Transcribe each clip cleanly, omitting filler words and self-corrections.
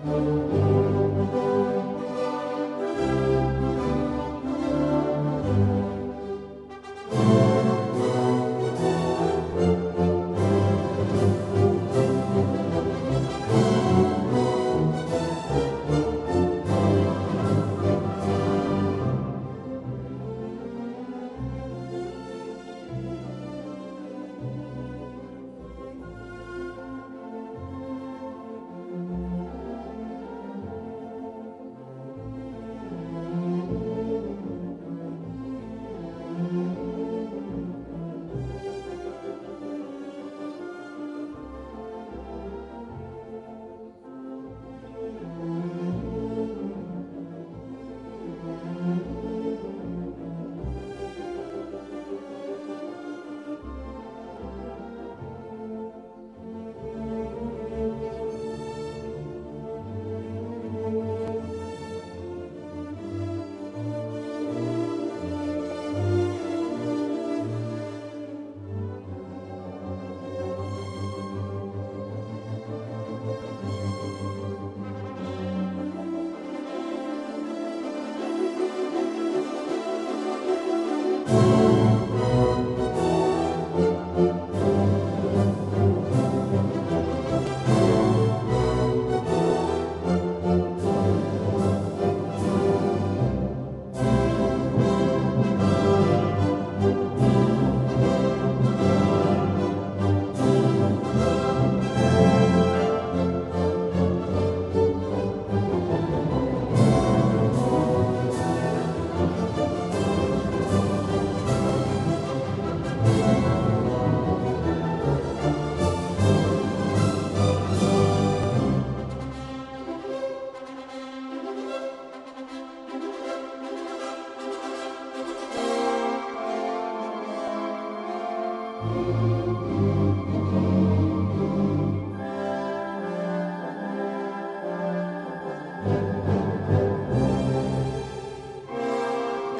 The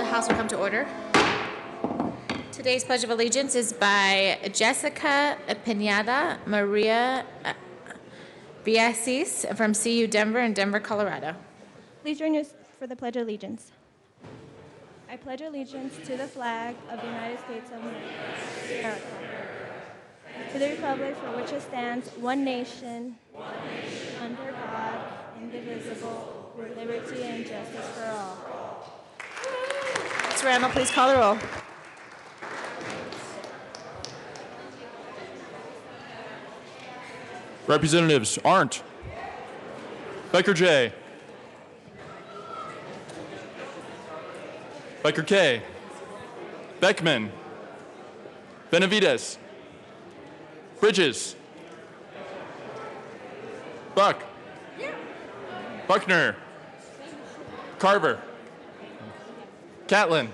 House will come to order. Today's Pledge of Allegiance is by Jessica Pineda Maria Biasis from CU Denver in Denver, Colorado. Please join us for the Pledge of Allegiance. I pledge allegiance to the flag of the United States of America, to the republic for which it stands, one nation, under God, indivisible, with liberty and justice for all. Ms. Randall, please call the roll. Representatives Arndt, Becker J, Becker K, Beckman, Benavides, Bridges, Buck, Buckner, Carver, Catlin,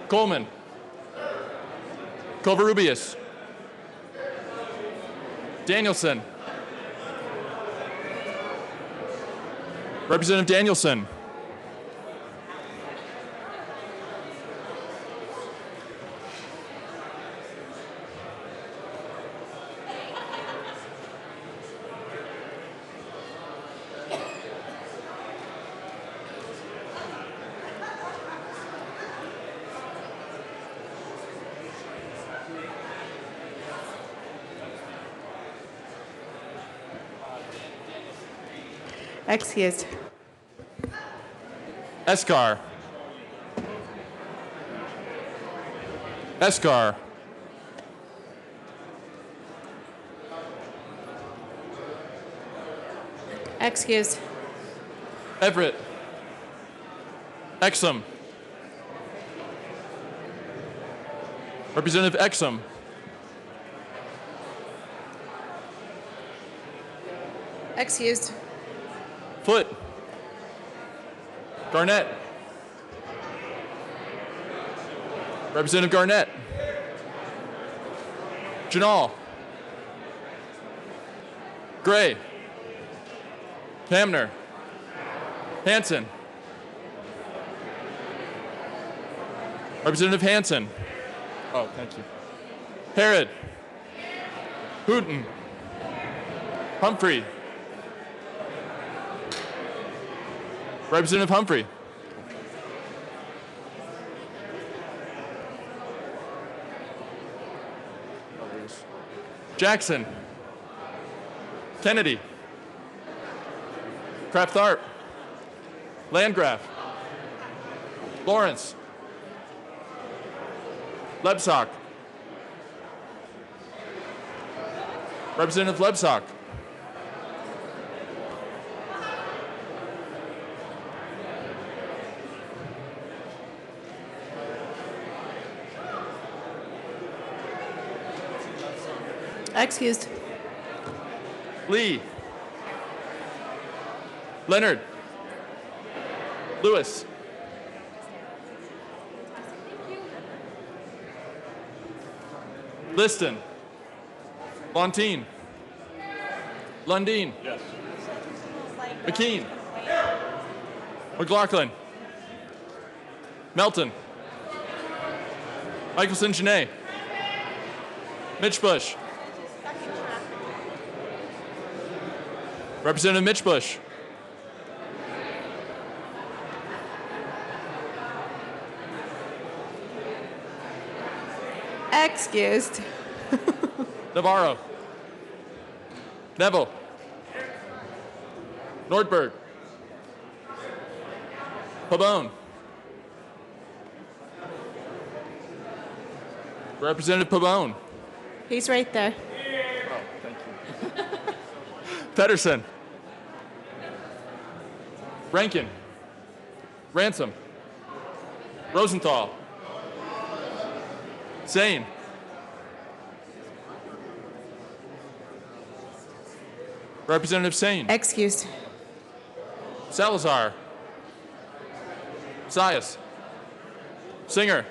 Coleman, Covarrubias, Danielson, Representative Danielson, Excused. Escar, Escar, Excused. Everett, Exum, Representative Exum, Excused. Foote, Garnett, Representative Garnett, Janal, Gray, Hamner, Hanson, Representative Hanson. Oh, thank you. Harrod, Hooten, Humphrey, Representative Humphrey. Jackson. Kennedy. Kraft-Tharp. Landgraf. Lawrence. Lebsock. Representative Lebsock. Excused. Lee. Leonard. Lewis. Liston. Fontaine. Lundeen. Yes. McKean. McLaughlin. Melton. Michelson Janae. Mitch Bush. Representative Mitch Bush. Excused. Navarro. Neville. Nordberg. Pabon. Representative Pabon. He's right there. Oh, thank you. Pedersen. Rankin. Ransom. Rosenthal. Sane. Representative Sane. Excused. Salazar. Sias. Singer.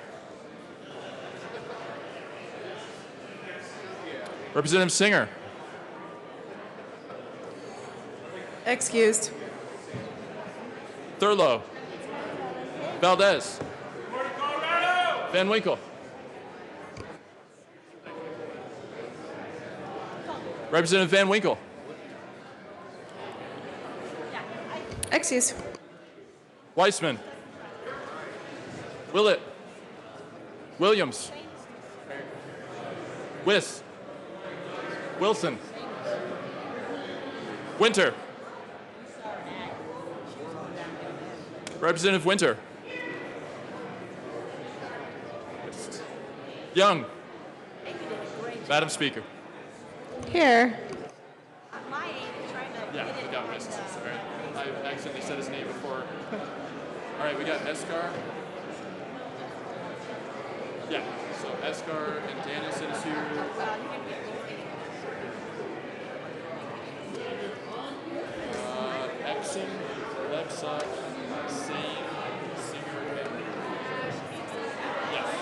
Representative Singer. Excused. Thurlow. Valdez. Van Winkle. Representative Van Winkle. Excused. Weissman. Willett. Williams. Wiss. Wilson. Winter. Representative Winter. Young. Madam Speaker. Here. Yeah, we got missed. Sorry. I accidentally said his name before. All right, we got Eskar. Yeah, so Eskar and Danielson is here. Exon, Lebsock, Sane, Singer, yes.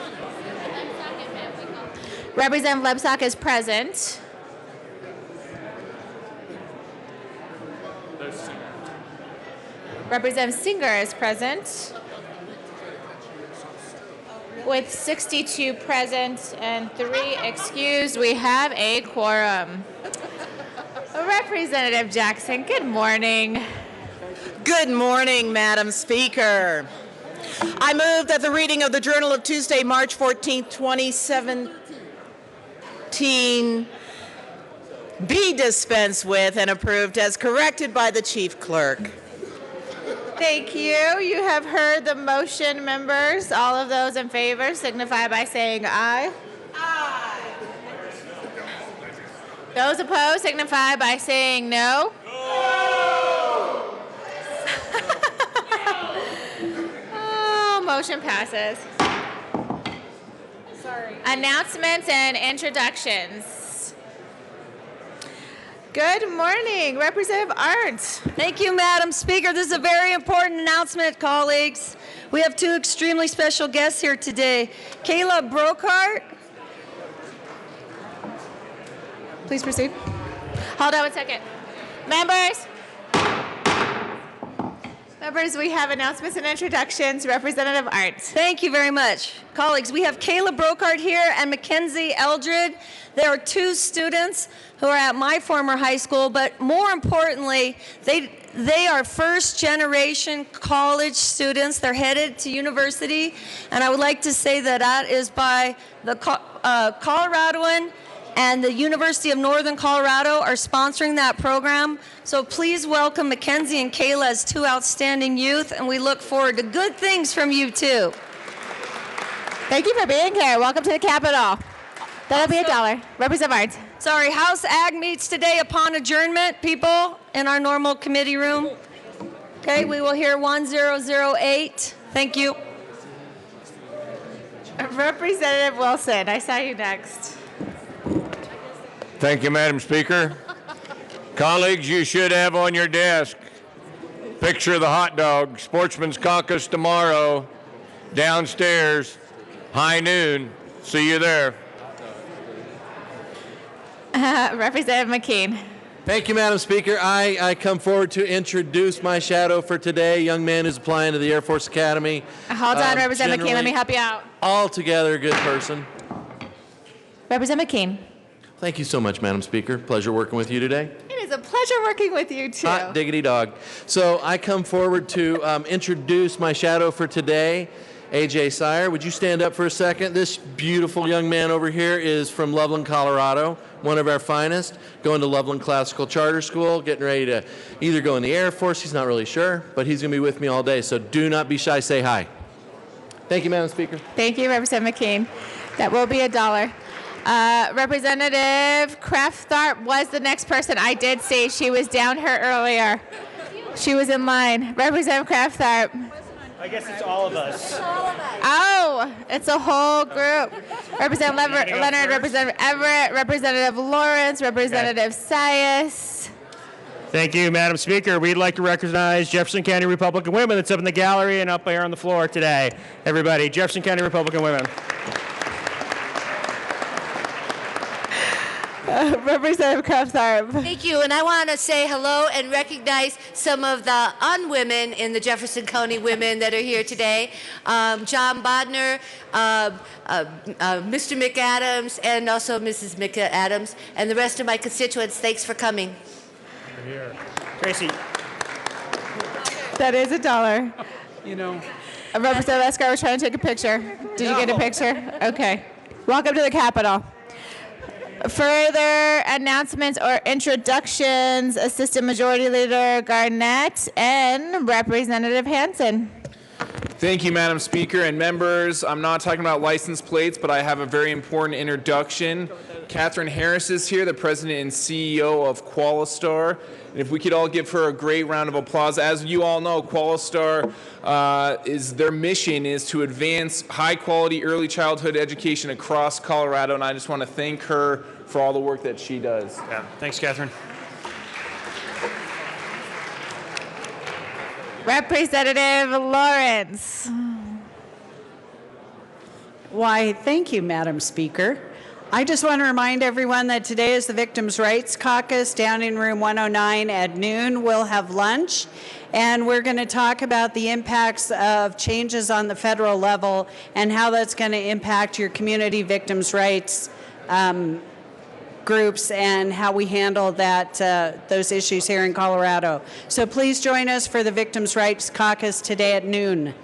Representative Lebsock is present. There's Singer. Representative Singer is present. With 62 present and 3 excused, we have a quorum. Representative Jackson, good morning. Good morning, Madam Speaker. I move that the reading of the Journal of Tuesday, March 14, 2017 be dispensed with and approved as corrected by the Chief Clerk. Thank you. You have heard the motion, members. All of those in favor signify by saying aye. Aye. Those opposed signify by saying no. Oh, motion passes. Sorry. Announcements and introductions. Good morning, Representative Arndt. Thank you, Madam Speaker. This is a very important announcement, colleagues. We have 2 extremely special guests here today. Kayla Brockhart. Please proceed. Hold on one second. Members. Members, we have announcements and introductions. Representative Arndt. Thank you very much. Colleagues, we have Kayla Brokart here and Mackenzie Eldred. There are two students who are at my former high school, but more importantly, they are first-generation college students. They're headed to university, and I would like to say that that is by the Coloradoan and the University of Northern Colorado are sponsoring that program. So please welcome Mackenzie and Kayla as two outstanding youth, and we look forward to good things from you too. Thank you for being here. Welcome to the Capitol. That'll be $1. Representative Arndt. Sorry, House Ag meets today upon adjournment, people, in our normal committee room. Okay, we will hear 1008. Thank you. Representative Wilson, I saw you next. Thank you, Madam Speaker. Colleagues, you should have on your desk picture of the hot dog, Sportsman's Caucus tomorrow, downstairs, high noon. See you there. Representative McKean. Thank you, Madam Speaker. I come forward to introduce my shadow for today, a young man who's applying to the Air Force Academy. Hold on, Representative McKean. Let me help you out. Altogether a good person. Representative McKean. Thank you so much, Madam Speaker. Pleasure working with you today. It is a pleasure working with you, too. Hot diggity dog. So I come forward to introduce my shadow for today, AJ Sire. Would you stand up for a second? This beautiful young man over here is from Loveland, Colorado, one of our finest, going to Loveland Classical Charter School, getting ready to either go in the Air Force, he's not really sure, but he's going to be with me all day, so do not be shy, say hi. Thank you, Madam Speaker. Thank you, Representative McKean. That will be $1. Representative Krafthart was the next person. I did see she was down here earlier. She was in line. Representative Krafthart. I guess it's all of us. Oh, it's a whole group. Representative Leonard, Representative Everett, Representative Lawrence, Representative Sias. Thank you, Madam Speaker. We'd like to recognize Jefferson County Republican women that's up in the gallery and up here on the floor today. Everybody, Jefferson County Republican women. Representative Krafthart. Thank you, and I want to say hello and recognize some of the unwomen in the Jefferson County women that are here today. John Bodner, Mr. McAdams, and also Mrs. McAdams, and the rest of my constituents. Thanks for coming. Here. Tracy. That is $1. You know. Representative Escar was trying to take a picture. Did you get a picture? Okay. Welcome to the Capitol. Further announcements or introductions, Assistant Majority Leader Garnett and Representative Hansen. Thank you, Madam Speaker and members. I'm not talking about license plates, but I have a very important introduction. Catherine Harris is here, the President and CEO of Qualistar. And if we could all give her a great round of applause. As you all know, Qualistar their mission is to advance high-quality early childhood education across Colorado, and I just want to thank her for all the work that she does. Yeah, thanks, Catherine. Representative Lawrence. Why, thank you, Madam Speaker. I just want to remind everyone that today is the Victims' Rights Caucus down in room 109 at noon. We'll have lunch, and we're going to talk about the impacts of changes on the federal level and how that's going to impact your community victims' rights groups and how we handle those issues here in Colorado. So please join us for the Victims' Rights Caucus today at noon.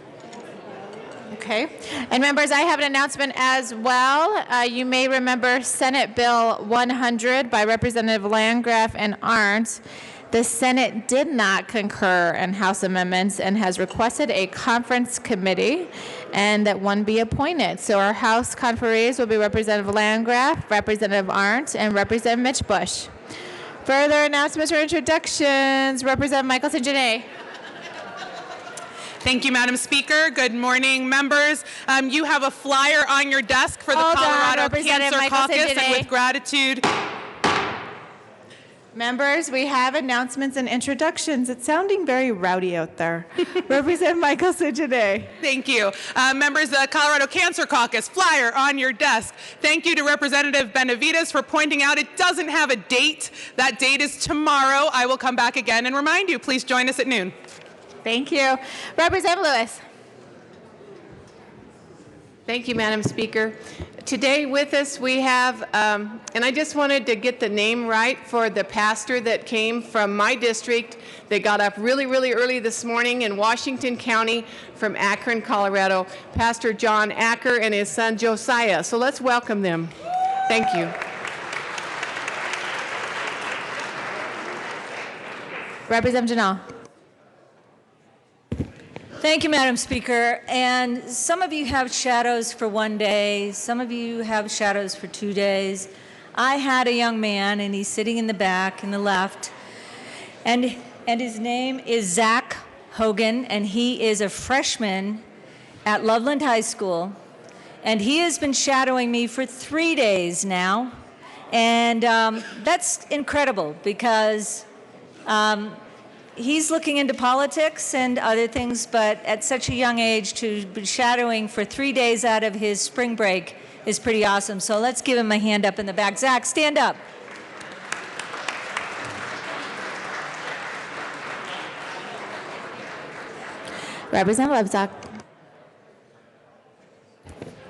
Okay. And members, I have an announcement as well. You may remember Senate Bill 100 by Representative Landgraf and Arndt. The Senate did not concur in House amendments and has requested a conference committee and that one be appointed. So our House conferees will be Representative Landgraf, Representative Arndt, and Representative Mitch Bush. Further announcements or introductions, Representative Michael St-Jeannet. Thank you, Madam Speaker. Good morning, members. You have a flyer on your desk for the Colorado Cancer Caucus, and with gratitude. Members, we have announcements and introductions. It's sounding very rowdy out there. Representative Michael St-Jeannet. Thank you. Members of the Colorado Cancer Caucus, flyer on your desk. Thank you to Representative Benavides for pointing out it doesn't have a date. That date is tomorrow. I will come back again and remind you. Please join us at noon. Thank you. Representative Lewis. Thank you, Madam Speaker. Today with us we have, and I just wanted to get the name right for the pastor that came from my district that got up really, really early this morning in Washington County from Akron, Colorado, Pastor John Acker and his son Josiah. So let's welcome them. Thank you. Representative Janal. Thank you, Madam Speaker. And some of you have shadows for one day. Some of you have shadows for 2 days. I had a young man, and he's sitting in the back in the left, and his name is Zach Hogan, and he is a freshman at Loveland High School, and he has been shadowing me for 3 days now, and that's incredible because he's looking into politics and other things, but at such a young age to be shadowing for 3 days out of his spring break is pretty awesome. So let's give him a hand up in the back. Zach, stand up. Representative Lebzak.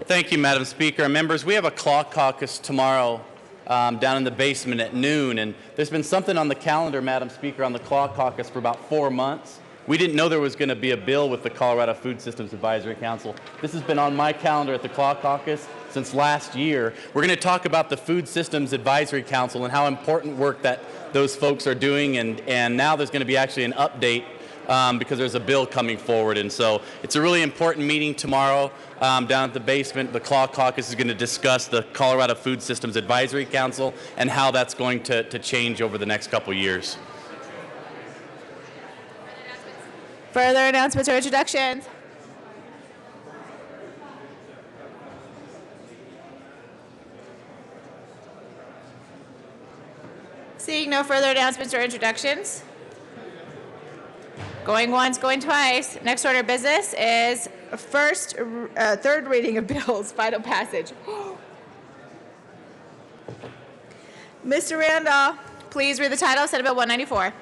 Thank you, Madam Speaker. Members, we have a clock caucus tomorrow down in the basement at noon, and there's been something on the calendar, Madam Speaker, on the clock caucus for about 4 months. We didn't know there was going to be a bill with the Colorado Food Systems Advisory Council. This has been on my calendar at the clock caucus since last year. We're going to talk about the Food Systems Advisory Council and how important work that those folks are doing, and now there's going to be actually an update because there's a bill coming forward. And so it's a really important meeting tomorrow down at the basement. The Clock Caucus is going to discuss the Colorado Food Systems Advisory Council and how that's going to change over the next couple years. Further announcements or introductions? Seeing no further announcements or introductions. Going once, going twice. Next order of business is third reading of bills, final passage. Mr. Randall, please read the title, Senate Bill 194.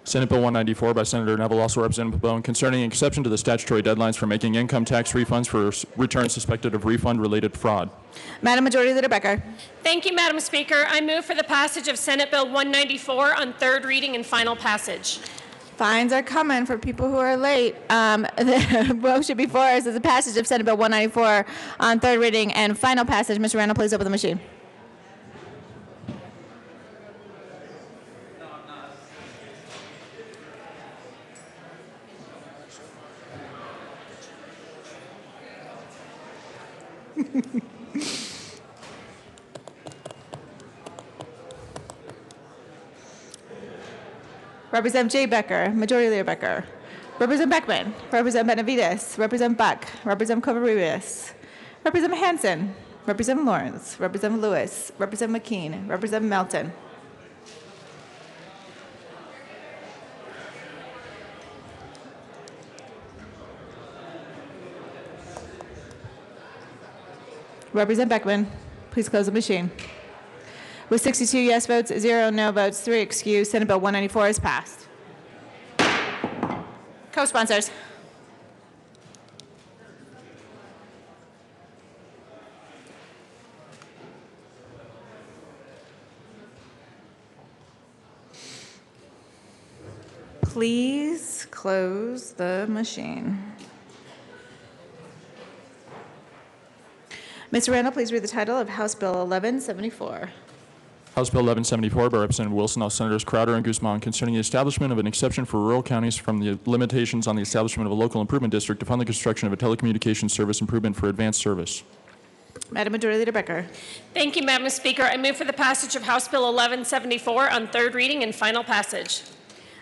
Senate Bill 194 by Senator Neville, also Representative Pabon, concerning exception to the statutory deadlines for making income tax refunds for returns suspected of refund-related fraud. Madam Majority Leader Becker. Thank you, Madam Speaker. I move for the passage of Senate Bill 194 on third reading and final passage. Fines are coming for people who are late. The motion before us is the passage of Senate Bill 194 on third reading and final passage. Mr. Randall, please open the machine. Representative Jay Becker, Majority Leader Becker. Representative Beckman, Representative Benavides, Representative Buck, Representative Covarrubias, Representative Hansen, Representative Lawrence, Representative Lewis, Representative McKean, Representative Melton. Representative Beckman, please close the machine. With 62 yes votes, 0 no votes, 3 excused, Senate Bill 194 is passed. Co-sponsors. Please close the machine. Mr. Randall, please read the title of House Bill 1174. House Bill 1174 by Representative Wilson, House Senators Crowder and Guzman, concerning the establishment of an exception for rural counties from the limitations on the establishment of a local improvement district to fund the construction of a telecommunications service improvement for advanced service. Madam Majority Leader Becker. Thank you, Madam Speaker. I move for the passage of House Bill 1174 on third reading and final passage.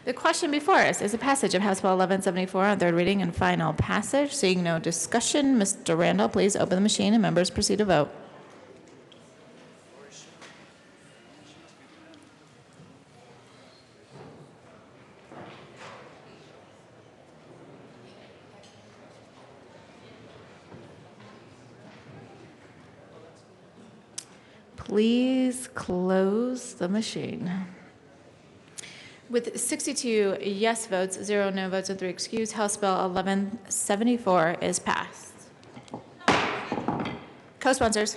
The question before us is the passage of House Bill 1174 on third reading and final passage. Seeing no discussion, Mr. Randall, please open the machine and members proceed to vote. Please close the machine. With 62 yes votes, 0 no votes, and 3 excused, House Bill 1174 is passed. Co-sponsors.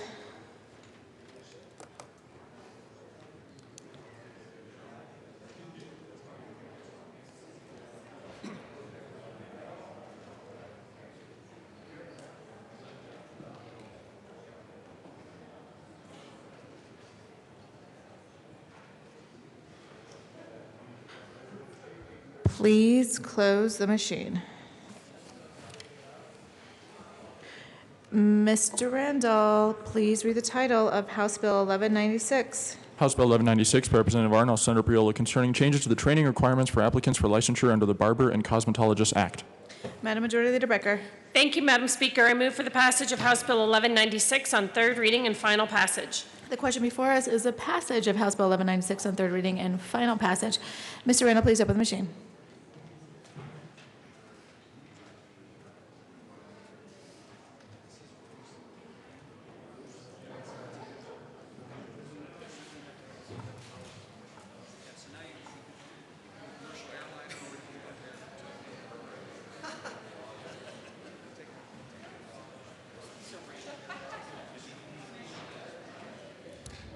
Please close the machine. Mr. Randall, please read the title of House Bill 1196. House Bill 1196 by Representative Arnold, Senator Priola, concerning changes to the training requirements for applicants for licensure under the Barber and Cosmetologist Act. Madam Majority Leader Becker. Thank you, Madam Speaker. I move for the passage of House Bill 1196 on third reading and final passage. The question before us is the passage of House Bill 1196 on third reading and final passage. Mr. Randall, please open the machine.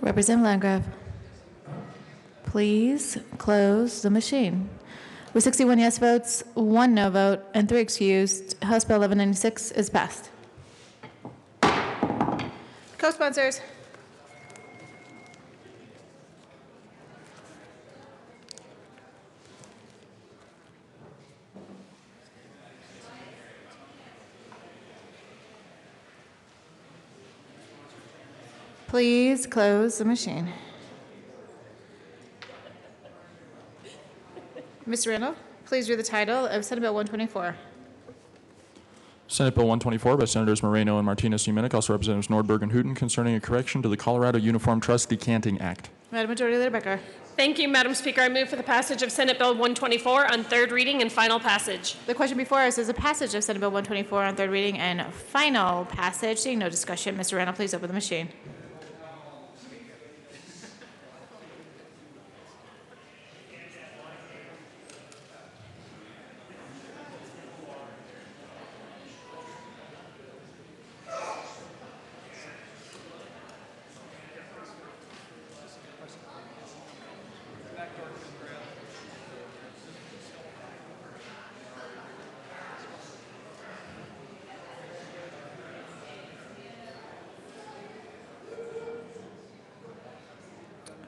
Representative Landgraf, please close the machine. With 61 yes votes, 1 no vote, and 3 excused, House Bill 1196 is passed. Co-sponsors. Please close the machine. Mr. Randall, please read the title of Senate Bill 124. Senate Bill 124 by Senators Moreno and Martinez-Umenic, also Representatives Nordberg and Hooten, concerning a correction to the Colorado Uniform Trust Decanting Act. Madam Majority Leader Becker. Thank you, Madam Speaker. I move for the passage of Senate Bill 124 on third reading and final passage. The question before us is the passage of Senate Bill 124 on third reading and final passage. Seeing no discussion, Mr. Randall, please open the machine.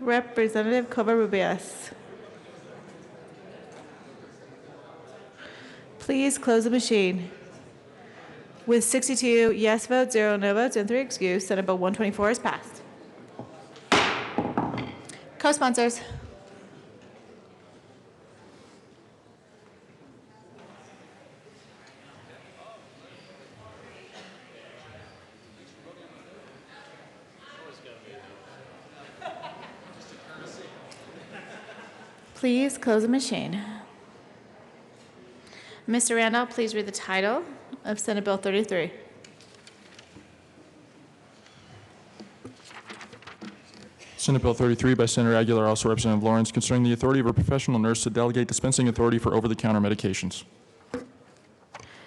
Representative Covarrubias. Please close the machine. With 62 yes votes, 0 no votes, and 3 excused, Senate Bill 124 is passed. Co-sponsors. Please close the machine. Mr. Randall, please read the title of Senate Bill 33. Senate Bill 33 by Senator Aguilar, also Representative Lawrence, concerning the authority of a professional nurse to delegate dispensing authority for over-the-counter medications.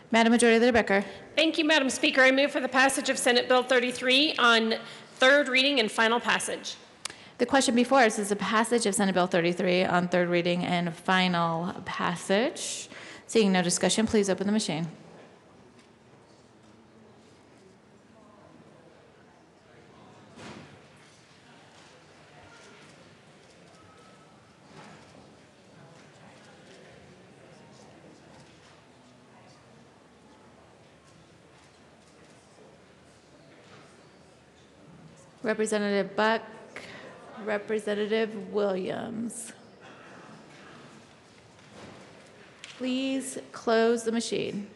Madam Majority Leader Becker. Thank you, Madam Speaker. I move for the passage of Senate Bill 33 on third reading and final passage. The question before us is the passage of Senate Bill 33 on third reading and final passage. Seeing no discussion, please open the machine. Representative Buck, Representative Williams. Please close the machine.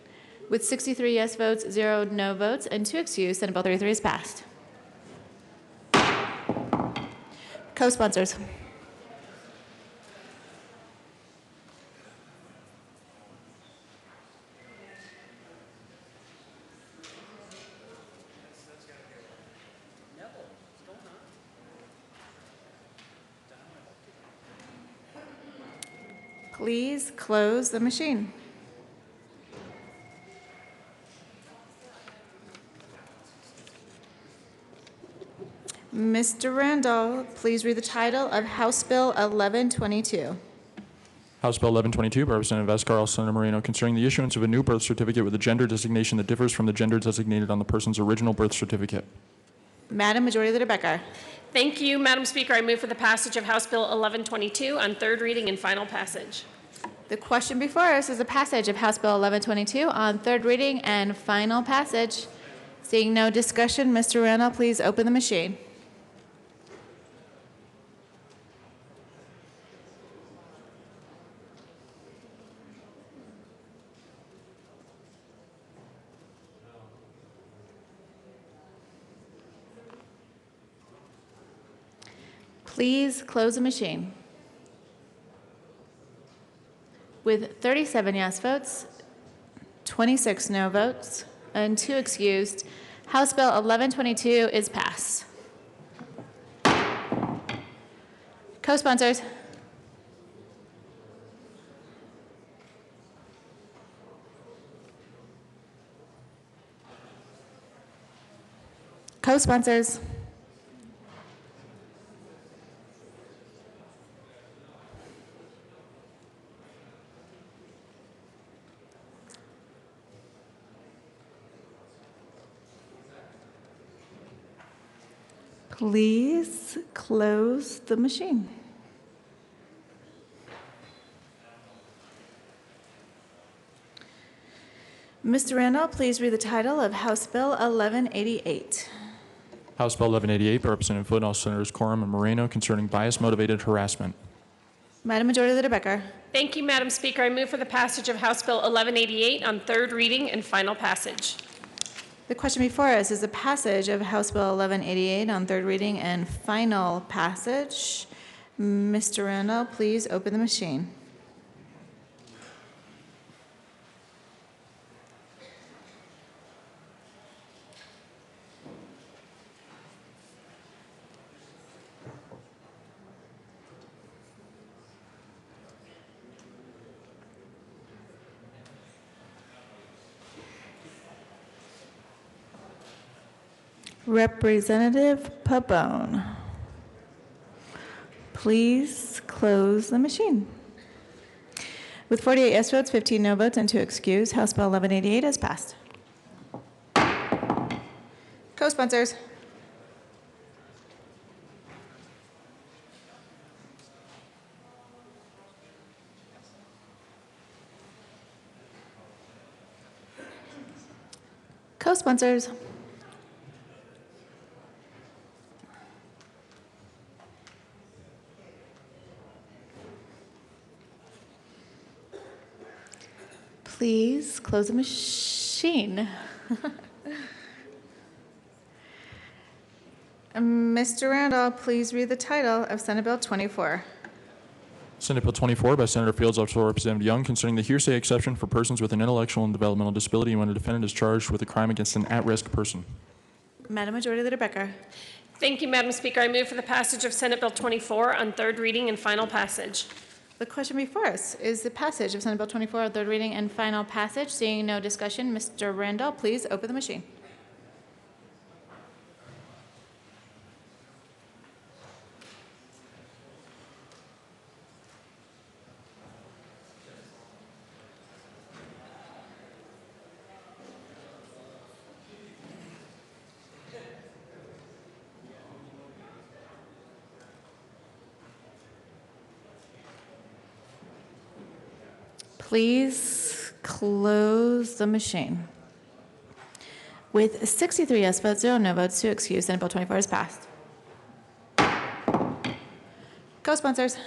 With 63 yes votes, 0 no votes, and 2 excused, Senate Bill 33 is passed. Co-sponsors. Please close the machine. Mr. Randall, please read the title of House Bill 1122. House Bill 1122 by Representative Escarl, Senator Moreno, concerning the issuance of a new birth certificate with a gender designation that differs from the gender designated on the person's original birth certificate. Madam Majority Leader Becker. Thank you, Madam Speaker. I move for the passage of House Bill 1122 on third reading and final passage. The question before us is the passage of House Bill 1122 on third reading and final passage. Seeing no discussion, Mr. Randall, please open the machine. Please close the machine. With 37 yes votes, 26 no votes, and 2 excused, House Bill 1122 is passed. Co-sponsors. Co-sponsors. Please close the machine. Mr. Randall, please read the title of House Bill 1188. House Bill 1188 by Representative Foot, all Senators Quorum and Moreno, concerning bias-motivated harassment. Madam Majority Leader Becker. Thank you, Madam Speaker. I move for the passage of House Bill 1188 on third reading and final passage. The question before us is the passage of House Bill 1188 on third reading and final passage. Mr. Randall, please open the machine. Representative Pabon, please close the machine. With 48 yes votes, 15 no votes, and 2 excused, House Bill 1188 is passed. Co-sponsors. Co-sponsors. Please close the machine. Mr. Randall, please read the title of Senate Bill 24. Senate Bill 24 by Senator Fields, also Representative Young, concerning the hearsay exception for persons with an intellectual and developmental disability when a defendant is charged with a crime against an at-risk person. Madam Majority Leader Becker. Thank you, Madam Speaker. I move for the passage of Senate Bill 24 on third reading and final passage. The question before us is the passage of Senate Bill 24 on third reading and final passage. Seeing no discussion, Mr. Randall, please open the machine. Please close the machine. With 63 yes votes, 0 no votes, 2 excused, Senate Bill 24 is passed. Co-sponsors.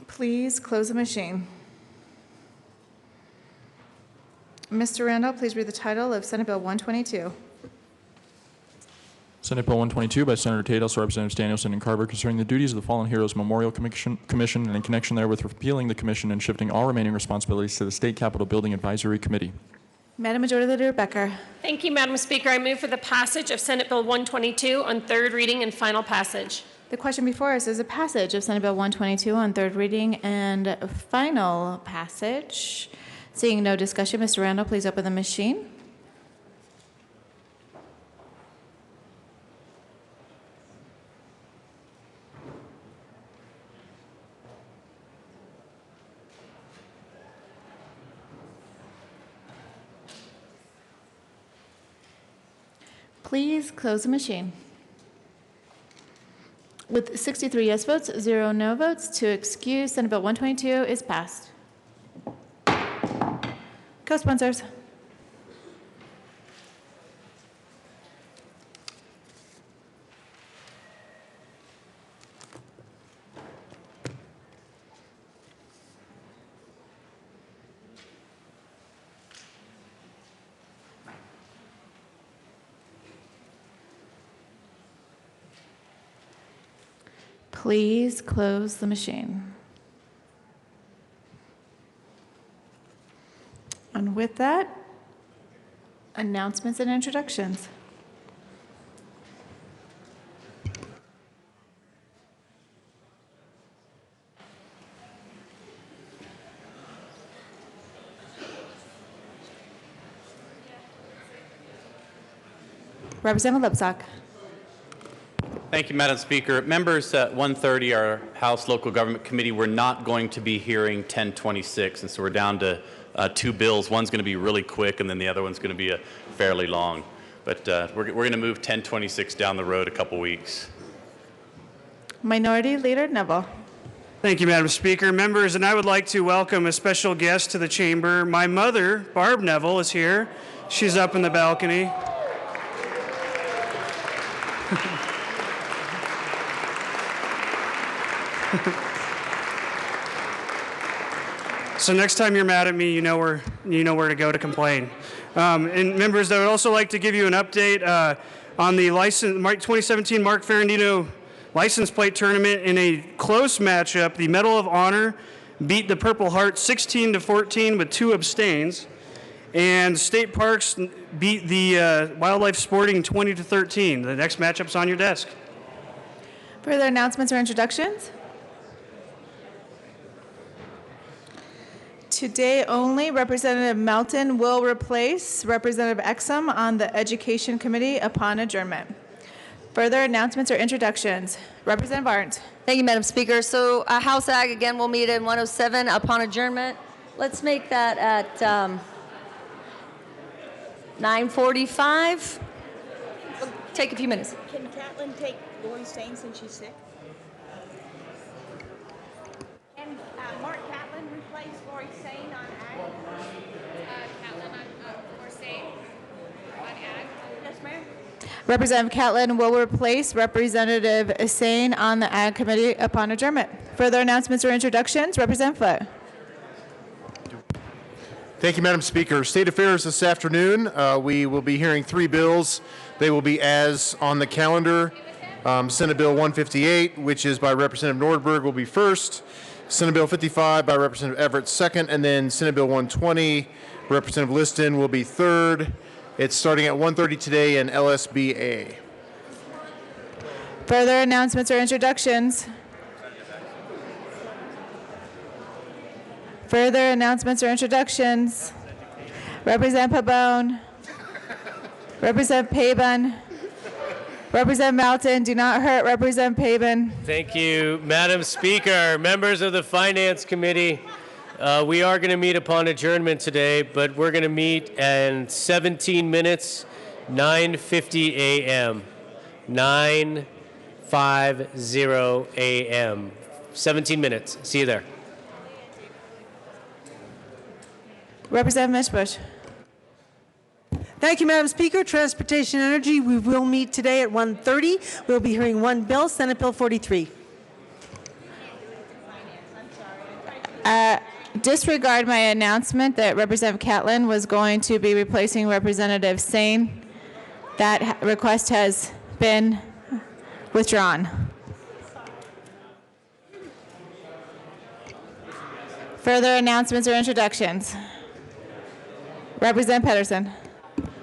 Please close the machine. Mr. Randall, please read the title of Senate Bill 122. Senate Bill 122 by Senator Tate, also Representatives Danielson and Carver, concerning the duties of the Fallen Heroes Memorial Commission and in connection therewith repealing the commission and shifting all remaining responsibilities to the State Capitol Building Advisory Committee. Madam Majority Leader Becker. Thank you, Madam Speaker. I move for the passage of Senate Bill 122 on third reading and final passage. The question before us is a passage of Senate Bill 122 on third reading and final passage. Seeing no discussion, Mr. Randall, please open the machine. Please close the machine. With 63 yes votes, 0 no votes, to excuse, Senate Bill 122 is passed. Co-sponsors. Please close the machine. And with that, announcements and introductions. Representative Lipscomb. Thank you, Madam Speaker. Members, at 1:30, our House Local Government Committee, we're not going to be hearing 1026, and so we're down to 2 bills. One's going to be really quick, and then the other one's going to be fairly long. But we're going to move 1026 down the road a couple weeks. Minority Leader Neville. Thank you, Madam Speaker. Members, and I would like to welcome a special guest to the chamber. My mother, Barb Neville, is here. She's up in the balcony. So next time you're mad at me, you know where to go to complain. And members, I would also like to give you an update on the 2017 Mark Ferrandino license plate tournament. In a close matchup, the Medal of Honor beat the Purple Heart 16-14 with 2 abstains, and State Parks beat the Wildlife Sporting 20-13. The next matchup's on your desk. Further announcements or introductions? Today only, Representative Melton will replace Representative Exum on the Education Committee upon adjournment. Further announcements or introductions? Representative Arndt. Thank you, Madam Speaker. So House Ag again will meet in 107 upon adjournment. Let's make that at 9:45. It'll take a few minutes. Can Catlin take Lori Sane since she's sick? And Mark Catlin replace Lori Sane on Ag? Catlin for Sane on Ag? Yes, ma'am. Representative Catlin will replace Representative Sane on the Ag Committee upon adjournment. Further announcements or introductions? Representative Foote. Thank you, Madam Speaker. State affairs this afternoon. We will be hearing 3 bills. They will be as on the calendar. Senate Bill 158, which is by Representative Nordberg, will be first. Senate Bill 55 by Representative Everett second, and then Senate Bill 120, Representative Liston will be third. It's starting at 1:30 today in LSBA. Further announcements or introductions? Further announcements or introductions? Representative Pabon. Representative Pabon. Representative Melton, do not hurt Representative Pabon. Thank you, Madam Speaker. Members of the Finance Committee, we are going to meet upon adjournment today, but we're going to meet in 17 minutes, 9:50 a.m. 9:50 a.m. 17 minutes. See you there. Representative Mishbush. Thank you, Madam Speaker. Transportation and Energy, we will meet today at 1:30. We'll be hearing 1 bill, Senate Bill 43. Disregard my announcement that Representative Catlin was going to be replacing Representative Sane. That request has been withdrawn. Further announcements or introductions? Representative Pedersen.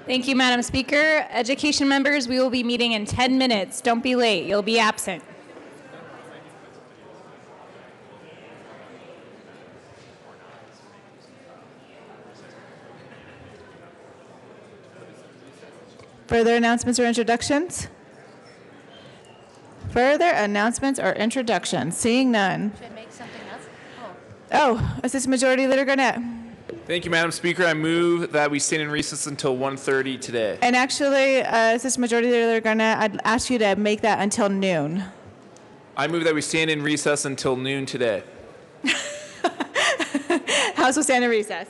Thank you, Madam Speaker. Education members, we will be meeting in 10 minutes. Don't be late. You'll be absent. Further announcements or introductions? Further announcements or introductions? Seeing none. Should I make something else? Oh, Assistant Majority Leader Garnett. Thank you, Madam Speaker. I move that we stand in recess until 1:30 today. And actually, Assistant Majority Leader Garnett, I'd ask you to make that until noon. I move that we stand in recess until noon today. House will stand in recess.